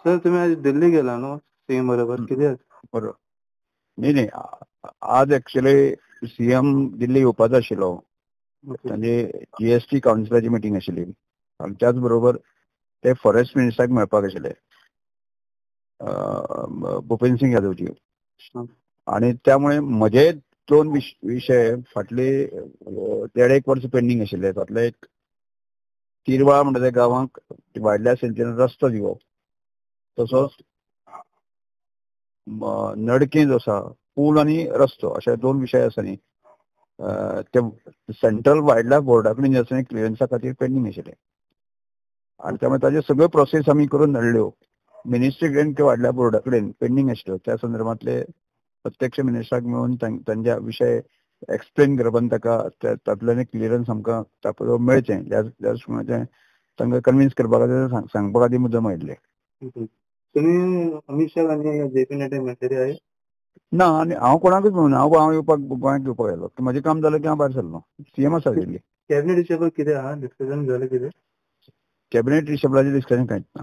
Sir तुम्ही आज दिल्ली गेला न्हू सीएम बरोबर कित्याक? बरोबर. नाही आज ऍक्च्युअली सीएम दिल्ली येवपाचो आशिल्लो. म्हणजे जीएसटी काउन्सिलाची मिटींग आशिल्ली आणि त्याच बरोबर ते फॉरेस्ट मिनिस्टराक मेळपाक आशिल्ले भूपेंद्र सिंग यादवजी. आणि त्यामुळे म्हजे 2 विषय फाटले 1.5 वर्स पेंडींग आशिल्ले. तातले एक तिरवाळा म्हणटा त्या गांवांक वायल्ड लायफ सँच्युरीन रस्तो दिवप, तसोच नडके जो आसा पूल आनी रस्तो अशे 2 विशय आसा न्ही, ते सेंट्रल वायल्ड लायफ बोर्डा कडेन जे आसा क्लियरन्सा खातीर पेंडींग आशिल्ले. आणि त्यामुळे ताजे सगळ्यो प्रोसेस आमी करून धाडल्यो. मिनिस्ट्री कडेन ते वायल्ड लायफ बोर्डा कडेन पेंडींग आशिल्ल्यो. त्या संदर्भातले प्रत्यक्ष मिनिस्टराक मेळून तांच्या विशय एक्सप्लेन करप आनी ताका तातूंतल्यान क्लियरन्स आमकां ताका मेळचें ह्या दृश्टीन तांकां कन्विन्स करपा खातीर सांगपा खातीर मुद्दम आयिल्ले. तुम्ही अमित शाह आनी जेपी नड्डा मेळटले आयज? ना, आनी हांव कोणाकूच मेळूना. हांव येवपाक गोंयांत येवपाक आयलो. म्हजें काम जालें की हांव भायर सरलो. सीएम आसा दिल्ली. कॅबिनेट रिशफल कितें आहा? डिस्कशन जालें कितें? कॅबिनेट रिशफलाचें डिस्कशन कांयच ना.